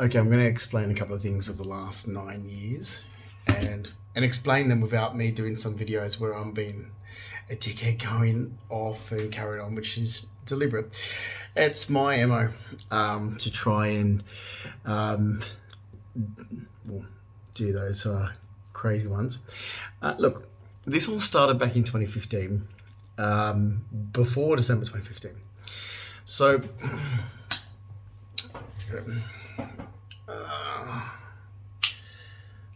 Okay, I'm going to explain a couple of things of the last 9 years, and explain them without me doing some videos where I'm being a dickhead going off and carrying on, which is deliberate. It's my MO to try and um, well, do those crazy ones. Look, this all started back in 2015, before December 2015. So,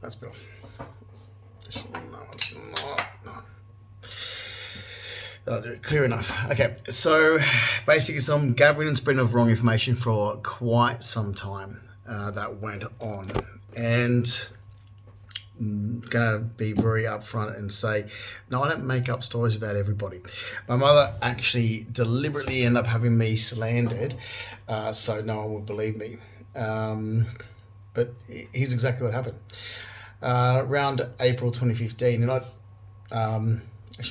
that's better. No, it's not. No. That'll do it. Clear enough. Okay, so basically, some gathering and spreading of wrong information for quite some time that went on, and I'm gonna be very upfront and say, no, I don't make up stories about everybody. My mother actually deliberately ended up having me slandered, so no one would believe me. But here's exactly what happened. Around April 2015, and actually, I'm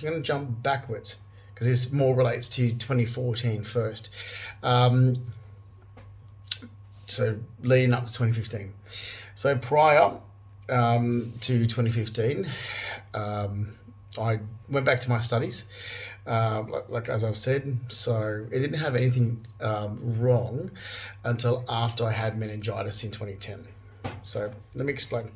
going to jump backwards because this more relates to 2014 first. So leading up to 2015. So prior to 2015, I went back to my studies, like as I've said. So it didn't have anything wrong until after I had meningitis in 2010. So let me explain.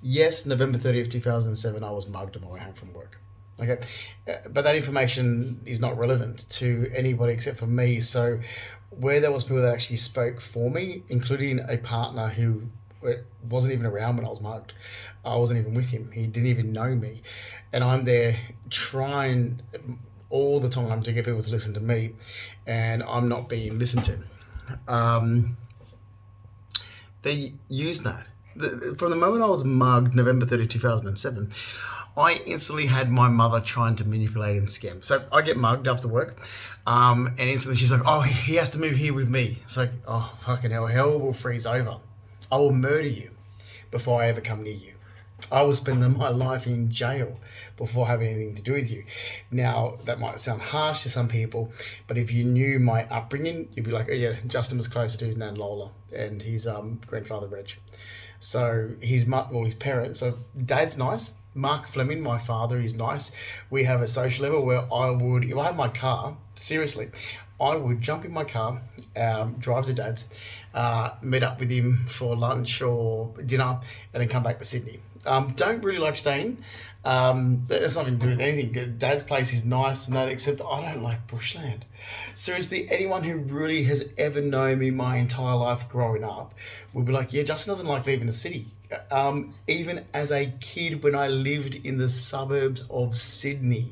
Yes, November 30th, 2007, I was mugged on my way home from work. Okay, but that information is not relevant to anybody except for me. So, where there was people that actually spoke for me, including a partner who wasn't even around when I was mugged, I wasn't even with him. He didn't even know me, and I'm there trying all the time to get people to listen to me, and I'm not being listened to. They use that. From the moment I was mugged, November 30, 2007, I instantly had my mother trying to manipulate and scam. So I get mugged after work, and instantly she's like, oh, he has to move here with me. It's like, oh, fucking hell will freeze over. I will murder you before I ever come near you. I will spend my life in jail before having anything to do with you. Now, that might sound harsh to some people, but if you knew my upbringing, you'd be like, oh yeah, Justin was closer to his nan Lola and his grandfather Reg. So his parents. So dad's nice. Mark Fleming, my father, is nice. We have a social level where if I had my car, seriously, I would jump in my car, drive to dad's, meet up with him for lunch or dinner, and then come back to Sydney. Don't really like staying. That has nothing to do with anything. Dad's place is nice and that, except I don't like bushland. Seriously, anyone who really has ever known me my entire life growing up would be like, yeah, Justin doesn't like leaving the city. Even as a kid when I lived in the suburbs of Sydney.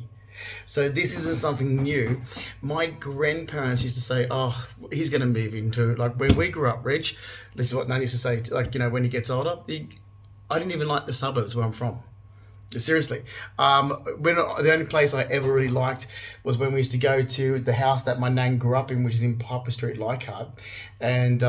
So this isn't something new. My grandparents used to say, oh, he's going to move into, like where we grew up, Reg. This is what Nan used to say, like, when he gets older. I didn't even like the suburbs where I'm from. Seriously. When the only place I ever really liked was when we used to go to the house that my nan grew up in, which is in Piper Street, Leichhardt. And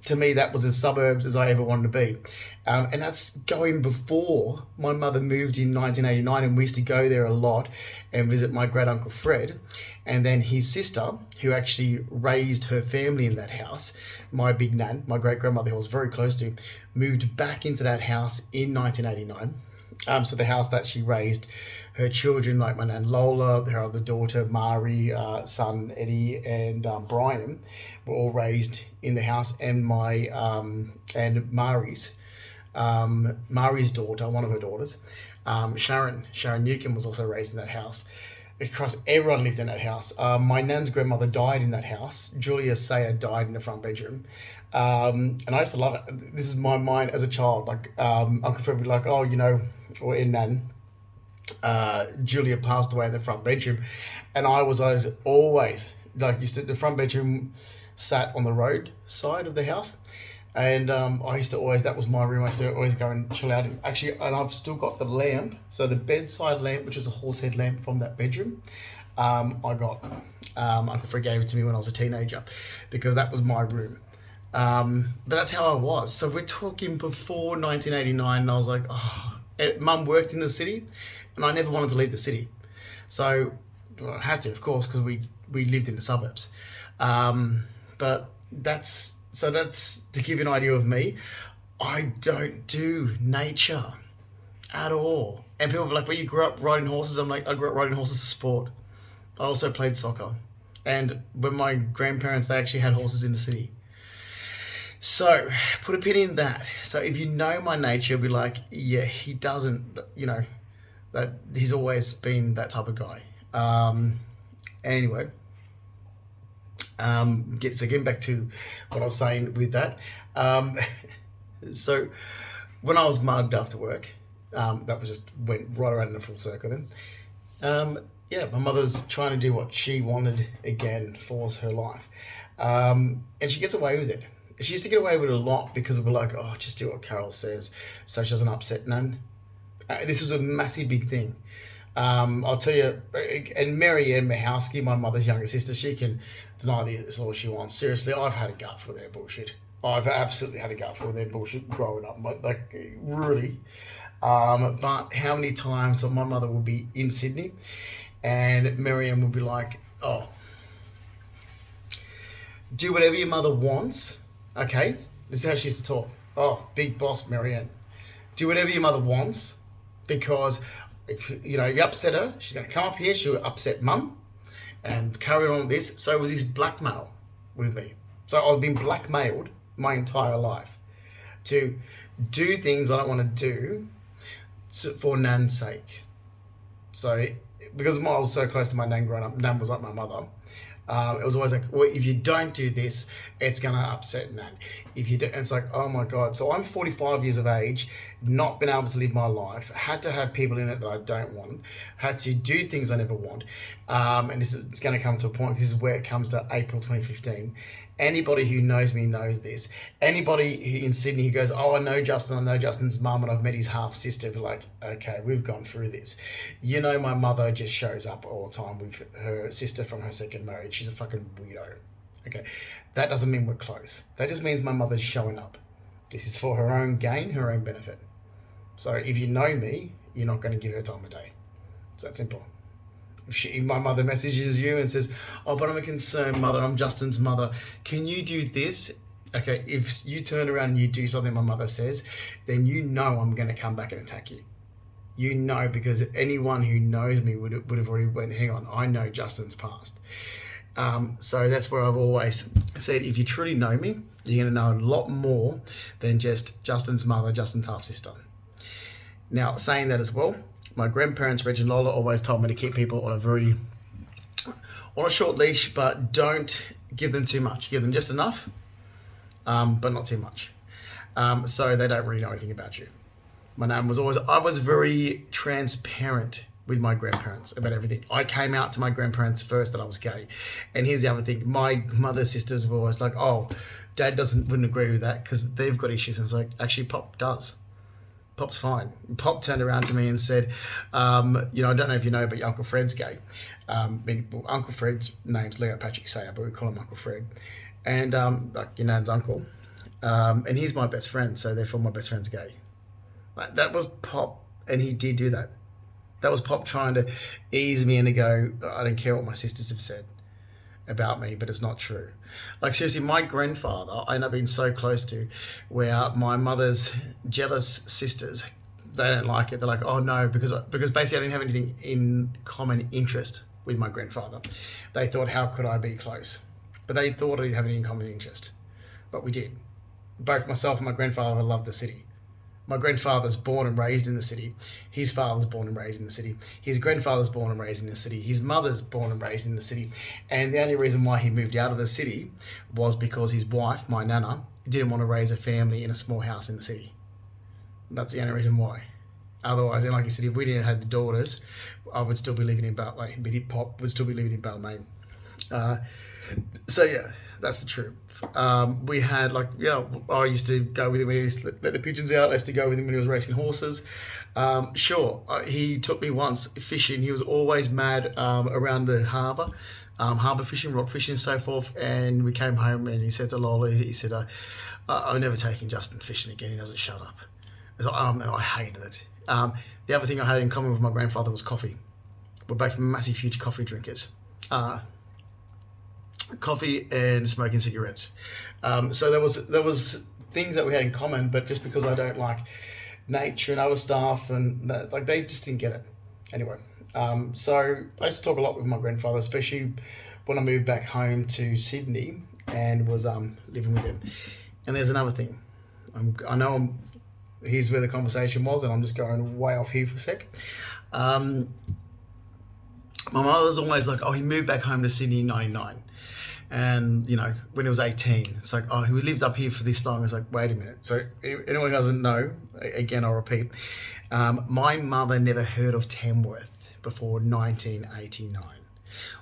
to me, that was as suburbs as I ever wanted to be. And that's going before my mother moved in 1989, and we used to go there a lot and visit my great uncle Fred. And then his sister, who actually raised her family in that house, my big nan, my great grandmother, who I was very close to, moved back into that house in 1989. So the house that she raised her children, like my nan Lola, her other daughter Mari, son Eddie, and Brian, were all raised in the house. And and Mari's daughter, one of her daughters, Sharon Newcomb, was also raised in that house. Across everyone lived in that house. My nan's grandmother died in that house. Julia Sayer died in the front bedroom. And I used to love it. This is my mind as a child. Like, Uncle Fred would be like, oh, or in Nan, Julia passed away in the front bedroom. And I was always, like, the front bedroom sat on the road side of the house. And I used to always, that was my room, I used to always go and chill out. And I've still got the lamp. So the bedside lamp, which is a horsehead lamp from that bedroom, I got, Uncle Fred gave it to me when I was a teenager because that was my room. But that's how I was. So we're talking before 1989, and I was like, oh, Mum worked in the city, and I never wanted to leave the city. So I had to, of course, because we lived in the suburbs. But that's So that's to give you an idea of me. I don't do nature at all. And people are like, well, you grew up riding horses. I'm like, I grew up riding horses for sport. I also played soccer. And when my grandparents, they actually had horses in the city. So put a pin in that. So if you know my nature, you'll be like, yeah, he doesn't, that he's always been that type of guy. Anyway, getting back to what I was saying with that. So when I was mugged after work, that was just went right around in a full circle then. My mother's trying to do what she wanted again for her life. And she gets away with it. She used to get away with it a lot because we're like, oh, just do what Carol says so she doesn't upset Nan. This was a massive big thing. I'll tell you, and Mary Ann Mahowski, my mother's younger sister, she can deny this all she wants. Seriously, I've had a gut for their bullshit. I've absolutely had a gut for their bullshit growing up, like really. But how many times my mother would be in Sydney and Mary Ann would be like, oh, do whatever your mother wants, okay? This is how she used to talk. Oh, big boss Mary Ann. Do whatever your mother wants because if you upset her, she's going to come up here, she'll upset mum and carry on with this. So it was this blackmail with me. So I've been blackmailed my entire life to do things I don't want to do for Nan's sake. So because I was so close to my Nan growing up, Nan was like my mother. It was always like, well, if you don't do this, it's going to upset Nan. If you do, and it's like, oh my God. So I'm 45 years of age, not been able to live my life, had to have people in it that I don't want, had to do things I never want. And this is going to come to a point, because this is where it comes to April 2015. Anybody who knows me knows this. Anybody in Sydney who goes, oh, I know Justin's mum and I've met his half sister, be like, okay, we've gone through this. My mother just shows up all the time with her sister from her second marriage. She's a fucking weirdo. Okay, that doesn't mean we're close. That just means my mother's showing up. This is for her own gain, her own benefit. So if you know me, you're not going to give her time of day. It's that simple. My mother messages you and says, oh, but I'm a concerned mother, I'm Justin's mother, can you do this? Okay, if you turn around and you do something my mother says, then I'm going to come back and attack you. Because anyone who knows me would have already went, hang on, I know Justin's past. So that's where I've always said, if you truly know me, you're going to know a lot more than just Justin's mother, Justin's half-sister. Now, saying that as well, my grandparents, Reg and Lola, always told me to keep people on a short leash, but don't give them too much. Give them just enough, but not too much. So they don't really know anything about you. I was very transparent with my grandparents about everything. I came out to my grandparents first that I was gay. And here's the other thing. My mother's sisters were always like, oh, Dad wouldn't agree with that because they've got issues. And it's like, actually, Pop does. Pop's fine. Pop turned around to me and said, I don't know if you know, but your Uncle Fred's gay. Uncle Fred's name's Leo Patrick Sayer, but we call him Uncle Fred. And like your nan's uncle. And he's my best friend, so therefore my best friend's gay. Like, that was Pop, and he did do that. That was Pop trying to ease me in to go, I don't care what my sisters have said about me, but it's not true. Like, seriously, my grandfather, I end up being so close to, where my mother's jealous sisters, they don't like it. They're like, oh no, because basically I didn't have anything in common interest with my grandfather. They thought, how could I be close? But they thought I didn't have any in common interest. But we did. Both myself and my grandfather loved the city. My grandfather's born and raised in the city. His father's born and raised in the city. His grandfather's born and raised in the city. His mother's born and raised in the city. And the only reason why he moved out of the city was because his wife, my nana, didn't want to raise a family in a small house in the city. That's the only reason why. Otherwise, and like I said, if we didn't have the daughters, I would still be living in Balmain. Pop would still be living in Balmain. So yeah, that's the truth. We had I used to go with him when he used to let the pigeons out. I used to go with him when he was racing horses. He took me once fishing. He was always mad around the harbour, harbour fishing, rock fishing and so forth. And we came home and he said to Lola, he said, I'm never taking Justin fishing again. He doesn't shut up. I was like, oh man, I hated it. The other thing I had in common with my grandfather was coffee. We're both massive, huge coffee drinkers. coffee and smoking cigarettes. So there was things that we had in common, but just because I don't like nature and other stuff, and like they just didn't get it. Anyway, so I used to talk a lot with my grandfather, especially when I moved back home to Sydney and was living with him. And there's another thing. I know here's where the conversation was, and I'm just going way off here for a sec. My mother's always like, oh, he moved back home to Sydney in '99. And, when he was 18, it's like, oh, he lived up here for this long. It's like, wait a minute. So, anyone who doesn't know, again, I'll repeat, my mother never heard of Tamworth before 1989.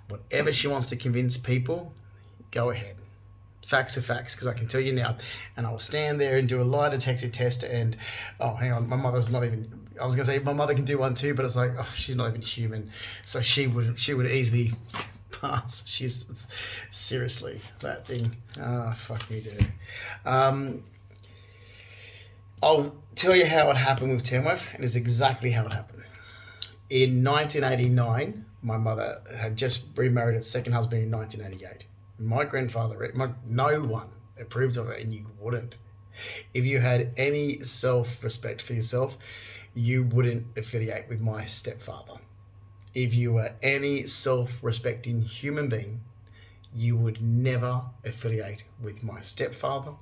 Whatever she wants to convince people, go ahead. Facts are facts, because I can tell you now. And I will stand there and do a lie detector test, and, oh, hang on, my mother's not even, I was going to say my mother can do one too, but it's like, oh, she's not even human. So she would easily pass. She's seriously that thing. Fuck me, dude. I'll tell you how it happened with Tamworth, and it's exactly how it happened. In 1989, my mother had just remarried her second husband in 1988. My grandfather, no one approved of it, and you wouldn't. If you had any self-respect for yourself, you wouldn't affiliate with my stepfather. If you were any self-respecting human being, you would never affiliate with my stepfather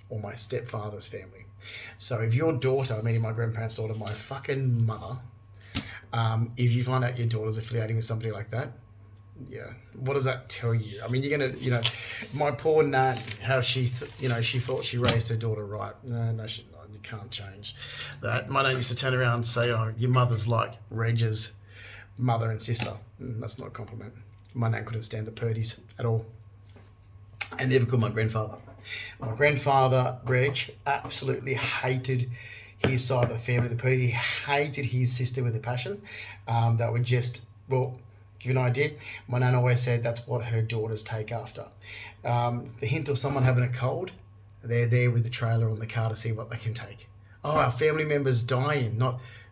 or my stepfather's family. So if your daughter, meaning my grandparents' daughter, my fucking mother, if you find out your daughter's affiliating with somebody like that, yeah, what does that tell you? I mean, you're gonna, my poor nan, how she, she thought she raised her daughter right. No, you can't change that. My nan used to turn around and say, "Oh, your mother's like Reg's mother and sister." That's not a compliment. My nan couldn't stand the Purdy's at all, and never could my grandfather. My grandfather, Reg, absolutely hated his side of the family, the Purdy. He hated his sister with a passion. That would just, well, give you an idea, my nan always said that's what her daughters take after. The hint of someone having a cold, they're there with the trailer on the car to see what they can take. Oh, our family member's dying,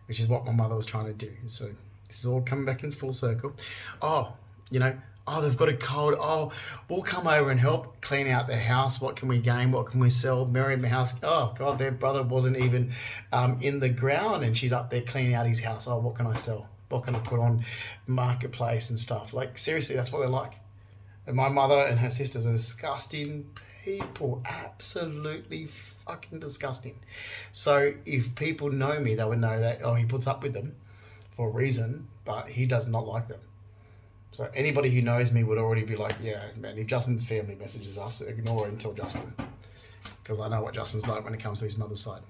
which is what my mother was trying to do. So this is all coming back in full circle. Oh, they've got a cold. Oh, we'll come over and help clean out their house. What can we gain? What can we sell? Mary in my house. Oh, God, their brother wasn't even in the ground, and she's up there cleaning out his house. Oh, what can I sell? What can I put on marketplace and stuff? Like, seriously, that's what they're like. And my mother and her sisters are disgusting people. Absolutely fucking disgusting. So if people know me, they would know that, oh, he puts up with them for a reason, but he does not like them. So anybody who knows me would already be like, yeah, man, if Justin's family messages us, ignore it and tell Justin. Because I know what Justin's like when it comes to his mother's side.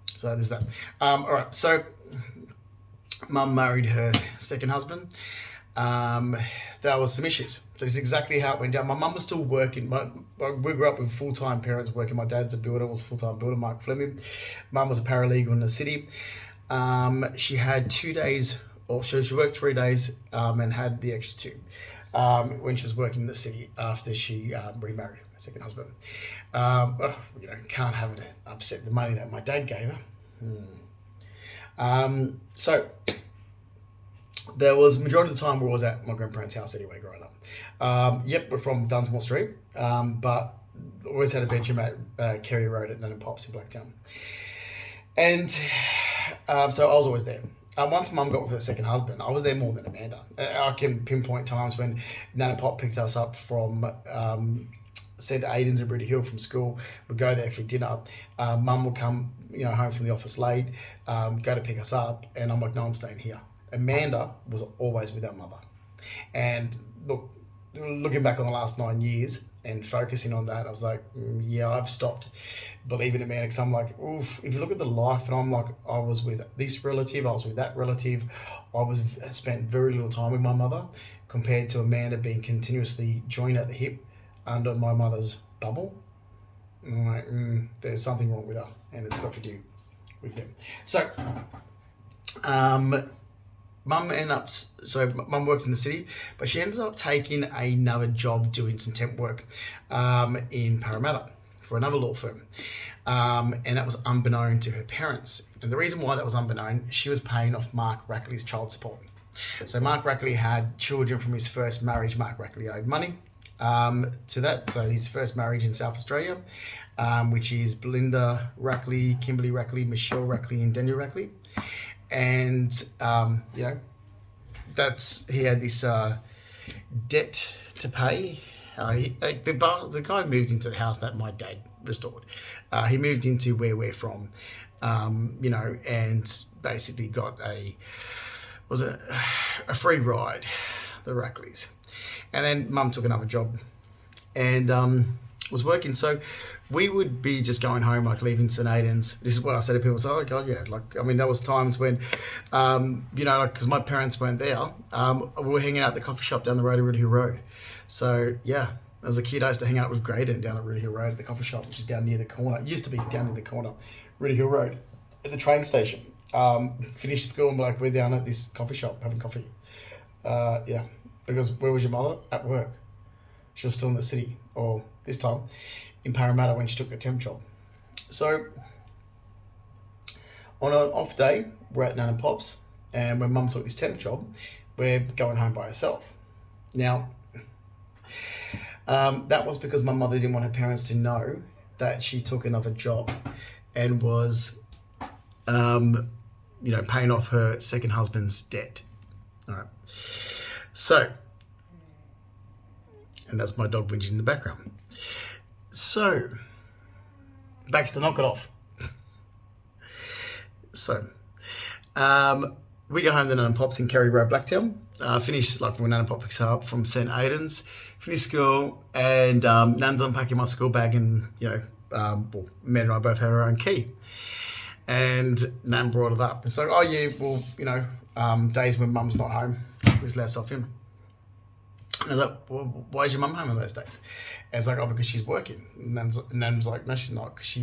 So there's that. All right, so Mum married her second husband. There was some issues. So it's exactly how it went down. My mum was still working. We grew up with full-time parents working. My dad's a builder, was a full-time builder, Mark Fleming. Mum was a paralegal in the city. She had 2 days, or she worked 3 days and had the extra 2 when she was working in the city after she remarried her second husband. Can't have it upset the money that my dad gave her. So there was majority of the time we was at my grandparents' house anyway growing up. We're from Dunsmore Street, but always had a bedroom at Kerry Road at Nan and Pops in Blacktown. And so I was always there. Once Mum got with her second husband, I was there more than Amanda. I can pinpoint times when Nan and Pop picked us up from St. Aidan's and Brady Hill from school. We'd go there for dinner. Mum would come, home from the office late, go to pick us up, and I'm like, no, I'm staying here. Amanda was always with our mother. And look, looking back on the last 9 years and focusing on that, I was like, I've stopped believing in Amanda, because I'm like, oof, if you look at the life, and I'm like, I was with this relative, I was with that relative, I spent very little time with my mother, compared to Amanda being continuously joined at the hip under my mother's bubble. And I'm like, there's something wrong with her, and it's got to do with them. So, Mum works in the city, but she ended up taking another job doing some temp work in Parramatta for another law firm. And that was unbeknown to her parents. And the reason why that was unbeknown, she was paying off Mark Rackley's child support. So Mark Rackley had children from his first marriage. Mark Rackley owed money. to that. So his first marriage in South Australia, which is Belinda Rackley, Kimberly Rackley, Michelle Rackley, and Daniel Rackley. And, he had this debt to pay. The guy moved into the house that my dad restored. He moved into where we're from, and basically got a free ride, the Rackleys. And then Mum took another job and was working. So we would be just going home, like leaving St. Aidan's. This is what I say to people. So, oh God, yeah. There was times when, because my parents weren't there, we were hanging out at the coffee shop down the road at Red Hill Road. So, yeah, as a kid, I used to hang out with Graydon down at Red Hill Road at the coffee shop, which is down near the corner. It used to be down near the corner, Red Hill Road, at the train station. Finished school and we're down at this coffee shop having coffee. Because where was your mother? At work. She was still in the city, or this time in Parramatta when she took the temp job. So on an off day, we're at Nan and Pop's, and when Mum took this temp job, we're going home by herself. Now, that was because my mother didn't want her parents to know that she took another job and was, paying off her second husband's debt. All right. So, and that's my dog whinging in the background. So, Baxter, knock it off. So, we go home to Nan and Pop's in Kerry Road, Blacktown. Finish when Nan and Pop picks her up from St. Aidan's. Finish school, and Nan's unpacking my school bag, and Meg and I both had our own key. And Nan brought it up and so, days when Mum's not home, we just let ourselves in. And I was like, well, why is your mum home on those days? And it's like, oh, because she's working. And Nan was like, no, she's not, because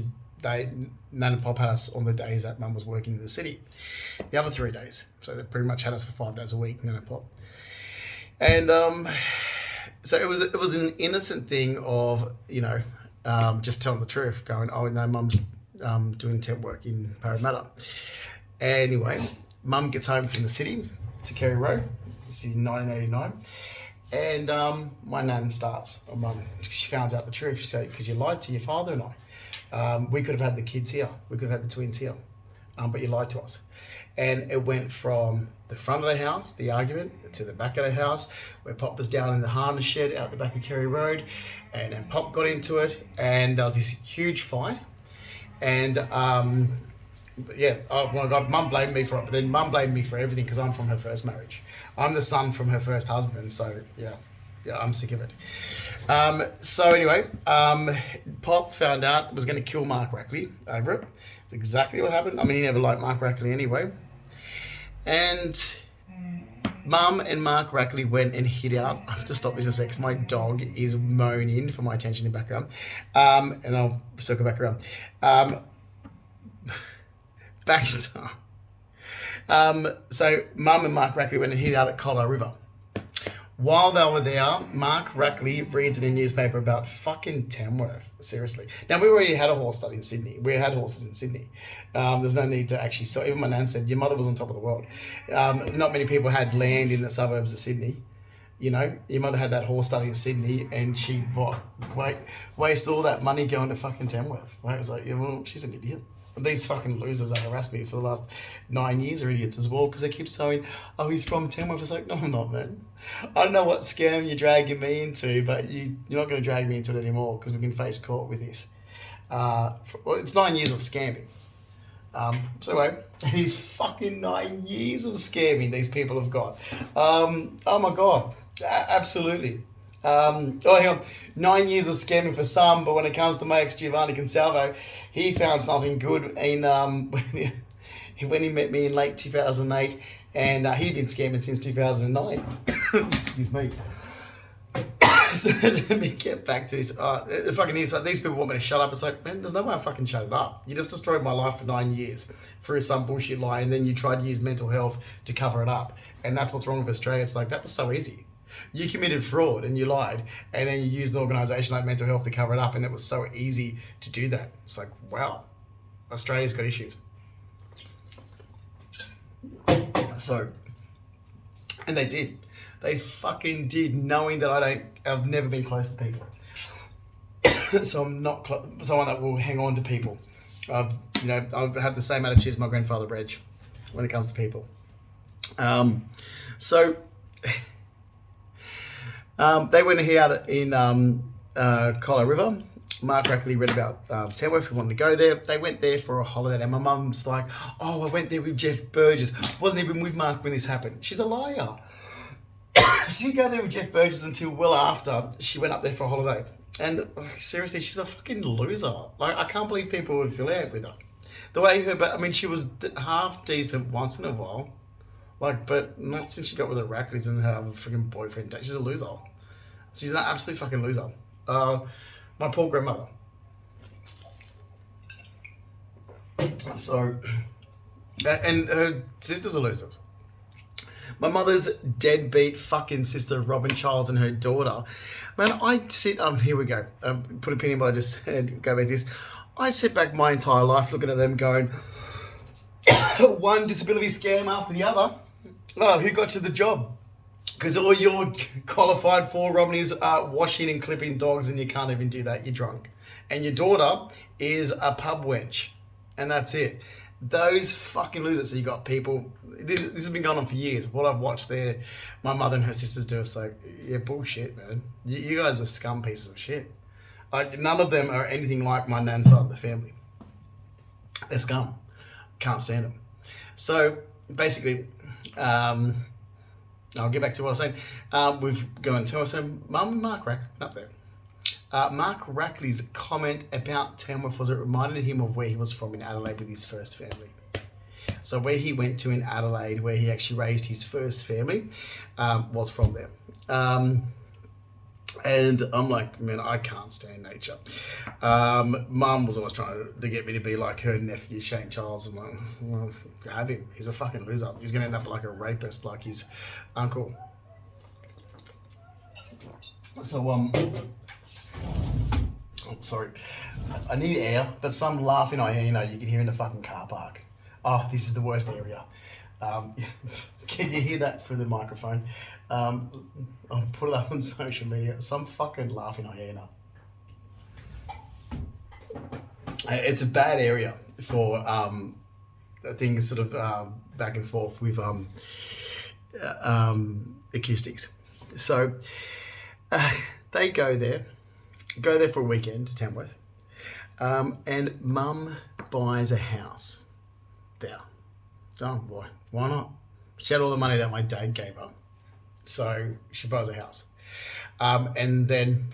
Nan and Pop had us on the days that Mum was working in the city. The other 3 days. So they pretty much had us for 5 days a week, Nan and Pop. And so it was an innocent thing of, just telling the truth, going, oh, no, Mum's doing temp work in Parramatta. Anyway, Mum gets home from the city to Kerry Road. This is in 1989. And my nan starts, or Mum, she found out the truth. She said, because you lied to your father and I. We could have had the kids here. We could have had the twins here. But you lied to us. And it went from the front of the house, the argument, to the back of the house, where Pop was down in the harness shed out the back of Kerry Road. And then Pop got into it. And there was this huge fight. And oh my God, Mum blamed me for it. But then Mum blamed me for everything because I'm from her first marriage. I'm the son from her first husband, so yeah, I'm sick of it. So anyway, Pop found out was going to kill Mark Rackley over it. It's exactly what happened. I mean, he never liked Mark Rackley anyway. And Mum and Mark Rackley went and hid out. I have to stop this in a sec because my dog is moaning for my attention in the background. And I'll circle back around. Baxter. So Mum and Mark Rackley went and hid out at Collar River. While they were there, Mark Rackley reads in a newspaper about fucking Tamworth. Seriously. Now, we already had a horse study in Sydney. We had horses in Sydney. There's no need to actually sell. Even my nan said, your mother was on top of the world. Not many people had land in the suburbs of Sydney. Your mother had that horse study in Sydney and she wasted all that money going to fucking Tamworth. I was like, yeah, well, she's an idiot. These fucking losers that harassed me for the last 9 years are idiots as well because they keep saying, oh, he's from Tamworth. It's like, no, I'm not, man. I don't know what scam you're dragging me into, but you're not going to drag me into it anymore because we can face court with this. It's 9 years of scamming. So anyway, it is fucking 9 years of scamming these people have got. Oh my God, absolutely. Hang on. 9 years of scamming for some, but when it comes to my ex Giovanni Consalvo, he found something good in when he met me in late 2008, and he'd been scamming since 2009. Excuse me. So let me get back to this. Fucking is like these people want me to shut up. It's like, man, there's no way I fucking shut it up. You just destroyed my life for 9 years through some bullshit lie, and then you tried to use mental health to cover it up, and that's what's wrong with Australia. It's like that was so easy. You committed fraud and you lied, and then you used an organisation like Mental Health to cover it up, and it was so easy to do that. It's like, wow, Australia's got issues. So, and they did. They fucking did, knowing that I've never been close to people. So I'm not someone that will hang on to people. I have the same attitude as my grandfather, Reg, when it comes to people. So they went here out in Collar River. Mark Rackley read about Tamworth. We wanted to go there. They went there for a holiday, and my mum's like, "Oh, I went there with Jeff Burgess. Wasn't even with Mark when this happened." She's a liar. She didn't go there with Jeff Burgess until well after she went up there for a holiday. And seriously, she's a fucking loser. Like, I can't believe people would affiliate with her. The way she was half decent once in a while. Like, but not since she got with the Rackleys and her other freaking boyfriend. She's a loser. She's an absolute fucking loser. My poor grandmother. So, and her sisters are losers. My mother's deadbeat fucking sister, Robin Childs, and her daughter. Man, I sit, here we go. Put a pin in what I just said, go back to this. I sit back my entire life looking at them going, one disability scam after the other. Oh, who got you the job? Because all you're qualified for, Robin, is washing and clipping dogs, and you can't even do that. You're drunk. And your daughter is a pub wench. And that's it. Those fucking losers. So you got people, this has been going on for years. What I've watched there, my mother and her sisters do, it's like, yeah, bullshit, man. You guys are scum pieces of shit. Like, none of them are anything like my nan's side of the family. They're scum. Can't stand them. So basically, I'll get back to what I was saying. We've gone to, so Mum and Mark Rackley up there. Mark Rackley's comment about Tamworth was it reminded him of where he was from in Adelaide with his first family. So where he went to in Adelaide, where he actually raised his first family, was from there. And I'm like, man, I can't stand nature. Mum was always trying to get me to be like her nephew, Shane Charles. I'm like, well, have him. He's a fucking loser. He's going to end up like a rapist, like his uncle. So, oh, sorry. I need air, but some laughing hyena you can hear in the fucking car park. Oh, this is the worst area. Can you hear that through the microphone? I'll put it up on social media. Some fucking laughing hyena. It's a bad area for things sort of back and forth with acoustics. So they go there for a weekend to Tamworth, and Mum buys a house there. Oh boy, why not? She had all the money that my dad gave her, so she buys a house, and then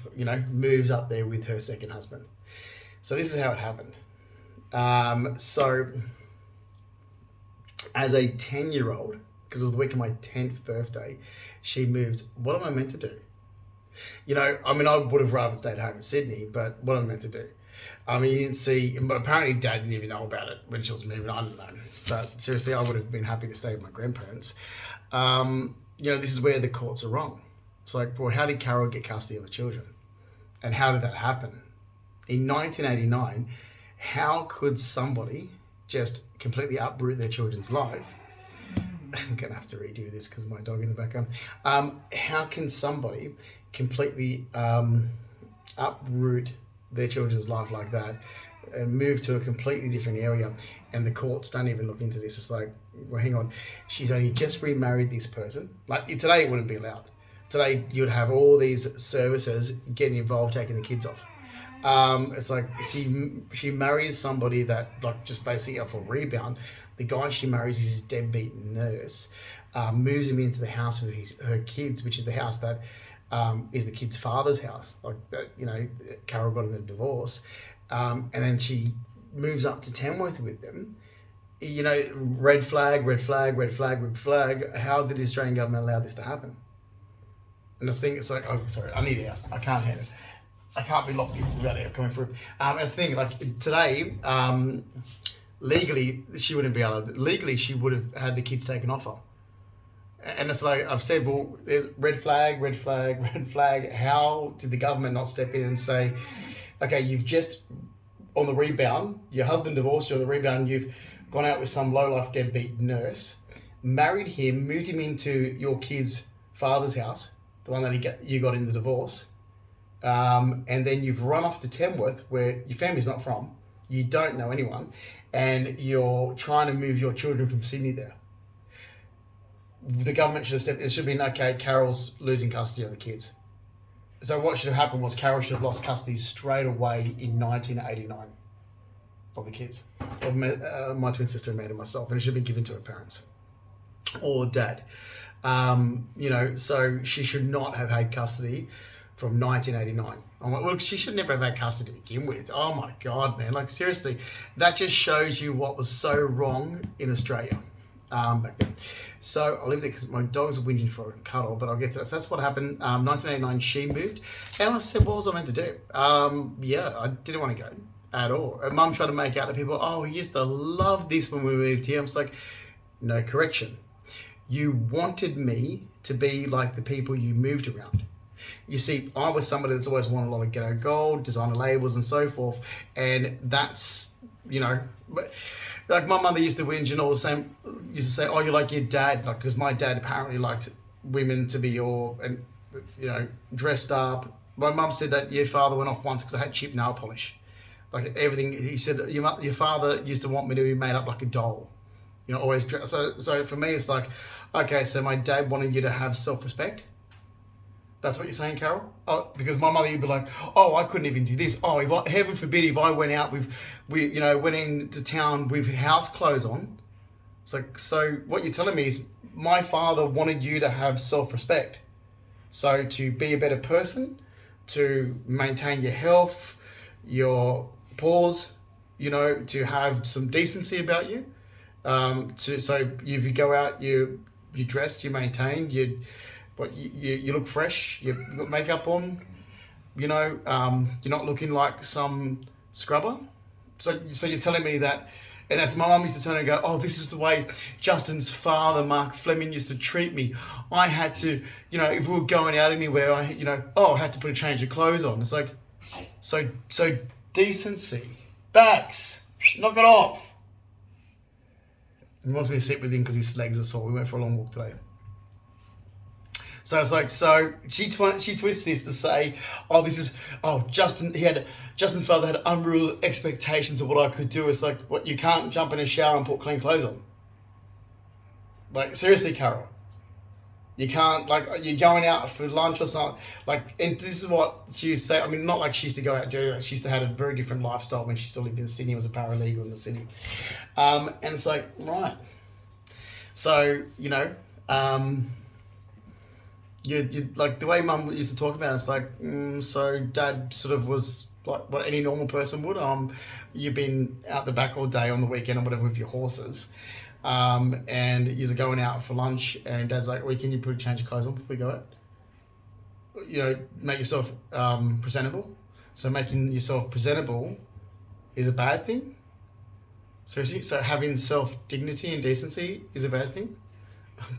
moves up there with her second husband. So this is how it happened. So as a 10-year-old, because it was the week of my 10th birthday, she moved. What am I meant to do? I would have rather stayed home in Sydney, but what am I meant to do? You didn't see, but apparently Dad didn't even know about it when she was moving. I don't know. But seriously, I would have been happy to stay with my grandparents. This is where the courts are wrong. It's like, well, how did Carol get custody of the children? And how did that happen? In 1989, how could somebody just completely uproot their children's life? I'm going to have to redo this because my dog in the background. How can somebody completely uproot their children's life like that and move to a completely different area, and the courts don't even look into this? It's like, well, hang on, she's only just remarried this person. Like, today it wouldn't be allowed. Today you would have all these services getting involved, taking the kids off. It's like she marries somebody that, like, just basically up for rebound. The guy she marries is his deadbeat nurse, moves him into the house with her kids, which is the house that is the kid's father's house. Like, Carol got in a divorce, and then she moves up to Tamworth with them. Red flag, red flag, red flag, red flag. How did the Australian government allow this to happen? And this thing, it's like, oh, sorry, I need air. I can't handle it. I can't be locked in without air coming through. And it's the thing, like, today, legally, she wouldn't be able to. Legally, she would have had the kids taken off her. And it's like, I've said, well, there's red flag, red flag, red flag. How did the government not step in and say, okay, you've just, on the rebound, your husband divorced you on the rebound, you've gone out with some low-life deadbeat nurse, married him, moved him into your kid's father's house, the one that you got in the divorce, and then you've run off to Tamworth, where your family's not from, you don't know anyone, and you're trying to move your children from Sydney there. The government should have stepped. It should have been, okay, Carol's losing custody of the kids. So what should have happened was Carol should have lost custody straight away in 1989 of the kids, of my twin sister Amanda and myself, and it should have been given to her parents or dad. So she should not have had custody from 1989. I'm like, well, she should never have had custody to begin with. Oh my God, man. Like, seriously, that just shows you what was so wrong in Australia back then. So I'll leave it there because my dogs are whinging for a cuddle, but I'll get to that. So that's what happened. 1989, she moved. And I said, what was I meant to do? I didn't want to go at all. And Mum tried to make out to people, oh, he used to love this when we moved here. I'm just like, no, correction. You wanted me to be like the people you moved around. You see, I was somebody that's always wanted a lot of ghetto gold, designer labels and so forth. And that's, but like my mother used to whinge and all the same, used to say, oh, you're like your dad. Like, because my dad apparently liked women to be all, and dressed up. My mum said that your father went off once because I had cheap nail polish. Like everything, he said, your father used to want me to be made up like a doll. Always dress. So for me, it's like, okay, so my dad wanted you to have self-respect. That's what you're saying, Carol? Oh, because my mother would be like, oh, I couldn't even do this. Oh, heaven forbid if I went out went into town with house clothes on. It's like, so what you're telling me is my father wanted you to have self-respect. So to be a better person, to maintain your health, your pause, to have some decency about you. So if you go out, you're dressed, you're maintained, you look fresh, you got makeup on, you're not looking like some scrubber. So you're telling me that, and that's my mum used to turn and go, oh, this is the way Justin's father, Mark Fleming, used to treat me. I had to, if we were going out anywhere, I had to put a change of clothes on. It's like, so decency, Bax, knock it off. He wants me to sit with him because his legs are sore. We went for a long walk today. So it's like, so she twists this to say, Justin's father had unreal expectations of what I could do. It's like, what, you can't jump in a shower and put clean clothes on? Like, seriously, Carol. You can't, like, you're going out for lunch or something. Like, and this is what she used to say. I mean, not like she used to go out and do it. She used to have a very different lifestyle when she still lived in Sydney, was a paralegal in the city. And it's like, right. So, you like the way Mum used to talk about it, it's like, so Dad sort of was like what any normal person would. You've been out the back all day on the weekend or whatever with your horses, and you're going out for lunch, and Dad's like, well, can you put a change of clothes on before we go out? Make yourself presentable. So making yourself presentable is a bad thing? Seriously? So having self-dignity and decency is a bad thing?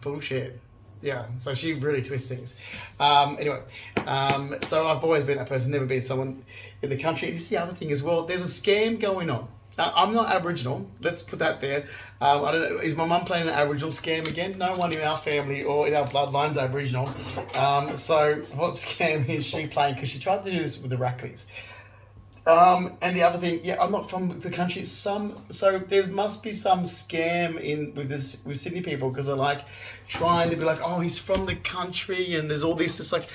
Bullshit. Yeah, so she really twists things. Anyway, so I've always been that person, never been someone in the country. And this is the other thing as well. There's a scam going on. Now, I'm not Aboriginal. Let's put that there. I don't know. Is my mum playing an Aboriginal scam again? No one in our family or in our bloodline's Aboriginal. So what scam is she playing? Because she tried to do this with the Racklys. And the other thing, I'm not from the country. So there must be some scam with Sydney people, because they're like trying to be like, oh, he's from the country, and there's all this. It's like,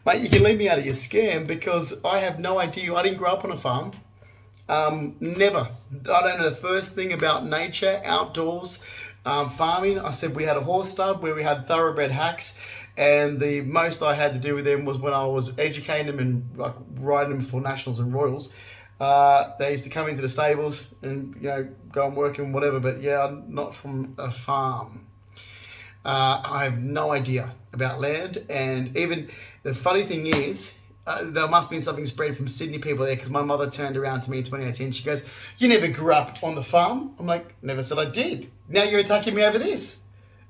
mate, you can leave me out of your scam, because I have no idea. I didn't grow up on a farm. Never. I don't know the first thing about nature, outdoors, farming. I said we had a horse stud where we had thoroughbred hacks. And the most I had to do with them was when I was educating them and like riding them for nationals and royals. They used to come into the stables and go and work and whatever. But yeah, I'm not from a farm. I have no idea about land. And even the funny thing is, there must have been something spread from Sydney people there, because my mother turned around to me in 2018. She goes, "You never grew up on the farm." I'm like, "Never said I did. Now you're attacking me over this."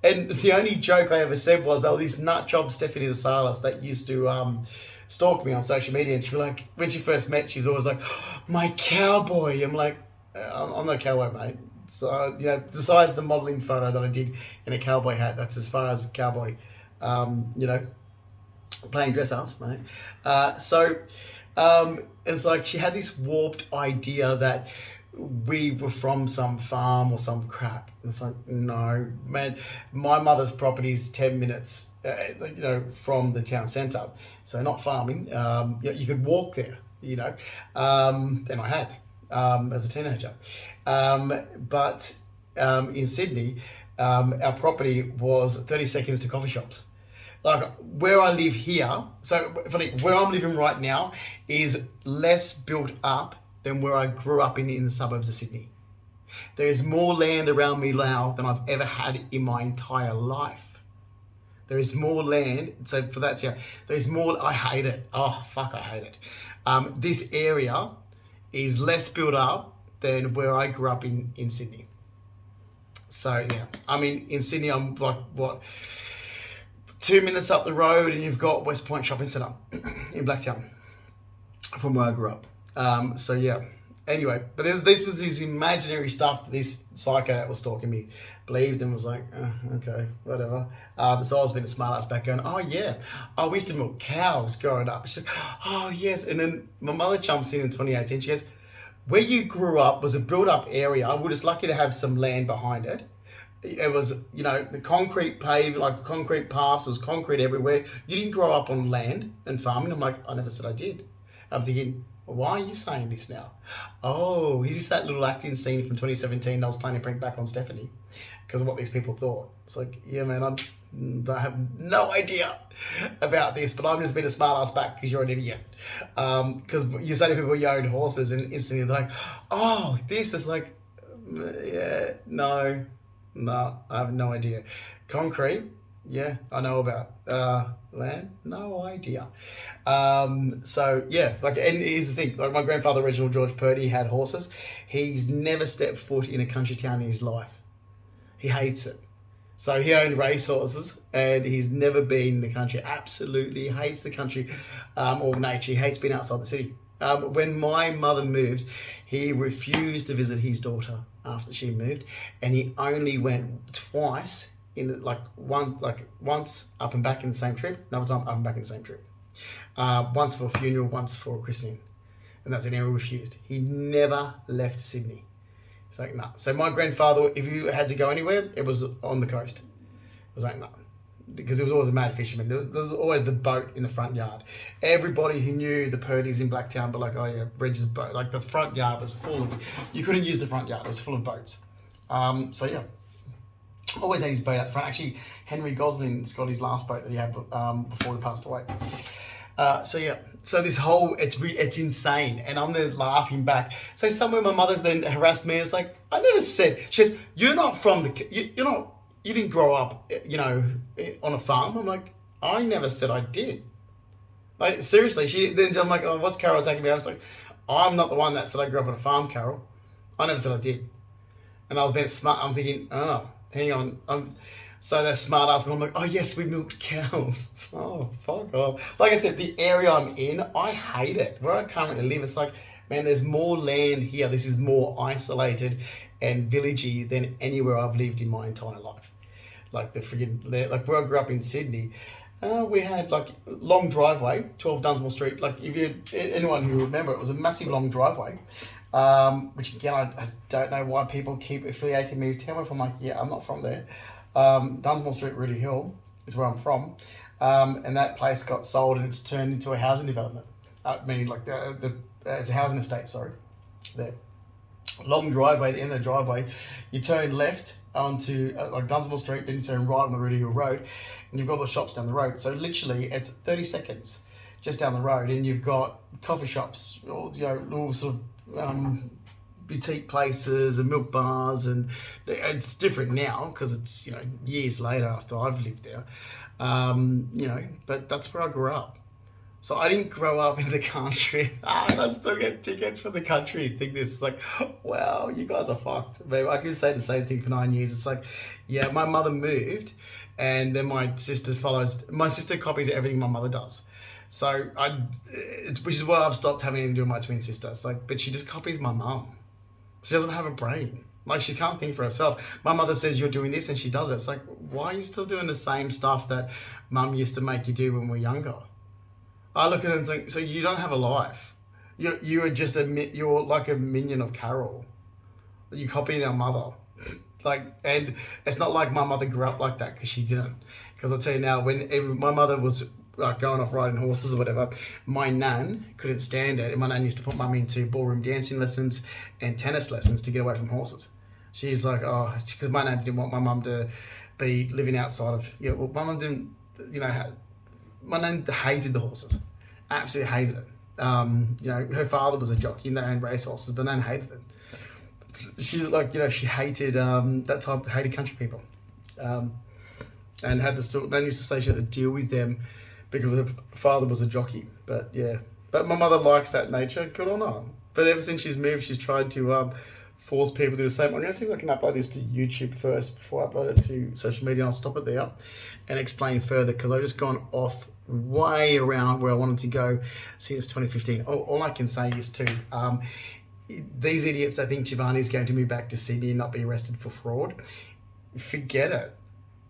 And the only joke I ever said was, oh, this nut job Stephanie DeSalis that used to stalk me on social media. And she was like, when she first met, she's always like, oh, my cowboy. I'm like, I'm not a cowboy, mate. So, besides the modelling photo that I did in a cowboy hat, that's as far as a cowboy you know, playing dress ups, mate. It's like she had this warped idea that we were from some farm or some crap. It's like, no, man, my mother's property is 10 minutes, from the town centre. So not farming. You could walk there, and I had, as a teenager. But in Sydney, our property was 30 seconds to coffee shops. Like where I live here, so funny, where I'm living right now is less built up than where I grew up in the suburbs of Sydney. There is more land around me now than I've ever had in my entire life. There is more land, so for that, yeah, there's more. I hate it. Oh fuck, I hate it. This area is less built up than where I grew up in Sydney. So yeah, I mean in Sydney I'm like what, 2 minutes up the road and you've got West Point Shopping Centre in Blacktown from where I grew up. So yeah, anyway, but this was this imaginary stuff that this psycho that was stalking me believed and was like, okay, whatever. So I was being a smart ass back going, oh yeah, we used to milk cows growing up. She's like, oh yes. And then my mother jumps in 2018. She goes, where you grew up was a built up area. We're just lucky to have some land behind it. It was, the concrete paved, like concrete paths, there was concrete everywhere. You didn't grow up on land and farming. I'm like, I never said I did. I'm thinking, well, why are you saying this now? Oh, is this that little acting scene from 2017 I was playing a prank back on Stephanie? Because of what these people thought. It's like, yeah, man, I have no idea about this, but I'm just being a smart ass back because you're an idiot. Because you say to people you own horses and instantly they're like, oh, this is like, yeah, no, I have no idea. Concrete, yeah, I know about. Land, no idea. So yeah, and here's the thing, my grandfather Reginald George Purdy had horses. He's never stepped foot in a country town in his life. He hates it. So he owned racehorses and he's never been in the country. Absolutely hates the country or nature. He hates being outside the city. When my mother moved, he refused to visit his daughter after she moved, and he only went twice once up and back in the same trip, another time up and back in the same trip. Once for a funeral, once for a christening, and that's an area refused. He never left Sydney. It's like, no. So my grandfather, if you had to go anywhere, it was on the coast. It was like, no. Because he was always a mad fisherman. There was always the boat in the front yard. Everybody who knew the Purdy's in Blacktown, but like, oh yeah, Reg's boat. Like the front yard was full of, you couldn't use the front yard. It was full of boats. So yeah, always had his boat out the front. Actually, Henry Gosling's got his last boat that he had before he passed away. So yeah, so this whole, it's insane, and I'm there laughing back. So somewhere my mother's then harassed me. It's like, I never said. She says, you're not from you didn't grow up, on a farm. I'm like, I never said I did. Like seriously, I'm like, oh, what's Carol taking me? I was like, I'm not the one that said I grew up on a farm, Carol. I never said I did. And I was being smart. I'm thinking, oh, hang on. So they're smart ass, but I'm like, oh yes, we milked cows. Oh, fuck off. Like I said, the area I'm in, I hate it. Where I currently live, it's like, man, there's more land here. This is more isolated and villagey than anywhere I've lived in my entire life. Like like where I grew up in Sydney, we had like long driveway, 12 Dunsmore Street. Like anyone who remember, it was a massive long driveway. Which again, I don't know why people keep affiliating me with Tamworth. I'm like, yeah, I'm not from there. Dunsmore Street, Rudy Hill is where I'm from. And that place got sold and it's turned into a housing development. Meaning like it's a housing estate, sorry. There. Long driveway, at the end of the driveway, you turn left onto like Dunsmore Street, then you turn right on the Rudy Hill Road, and you've got the shops down the road. So literally, it's 30 seconds just down the road, and you've got coffee shops, or little sort of boutique places and milk bars, and it's different now because it's years later after I've lived there, but that's where I grew up. So I didn't grow up in the country. I still get tickets for the country. Think this, like, wow, you guys are fucked. But I could say the same thing for 9 years. It's like, yeah, my mother moved, and then my sister follows. My sister copies everything my mother does. So which is why I've stopped having anything to do with my twin sister. It's like, but she just copies my mum. She doesn't have a brain. Like, she can't think for herself. My mother says you're doing this and she does it. It's like, why are you still doing the same stuff that mum used to make you do when we were younger? I look at it and think, so you don't have a life. You are just you're like a minion of Carol. You copying our mother. Like, and it's not like my mother grew up like that, because she didn't. Because I'll tell you now, my mother was like going off riding horses or whatever, my nan couldn't stand it. And my nan used to put mum into ballroom dancing lessons and tennis lessons to get away from horses. She's like, oh, because my nan didn't want my mum to be living outside of, well, my mum didn't, my nan hated the horses, absolutely hated it. Her father was a jockey and they owned race horses, but nan hated it. She she hated hated country people, and had to still. Nan used to say she had to deal with them because her father was a jockey. But yeah, but my mother likes that nature. Good on her. But ever since she's moved, she's tried to force people to do the same. I'm going to see if I can upload this to YouTube first before I upload it to social media. I'll stop it there and explain further, because I've just gone off way around where I wanted to go since 2015. All I can say is these idiots that think Giovanni's going to move back to Sydney and not be arrested for fraud, forget it.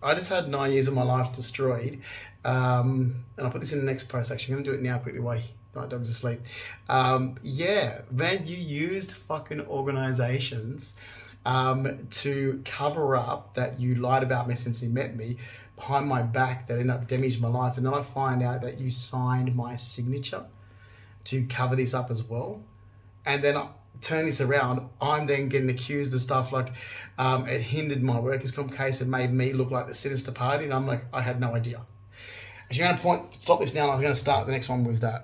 I just had 9 years of my life destroyed. And I'll put this in the next post. Actually, I'm going to do it now quickly while my dog's asleep. Yeah, man, you used fucking organisations to cover up that you lied about me since you met me behind my back, that ended up damaging my life. And then I find out that you signed my signature to cover this up as well. And then I turn this around, I'm then getting accused of stuff like it hindered my workers' comp case and made me look like the sinister party. And I'm like, I had no idea. Actually, I'm going to stop this now, and I'm going to start the next one with that.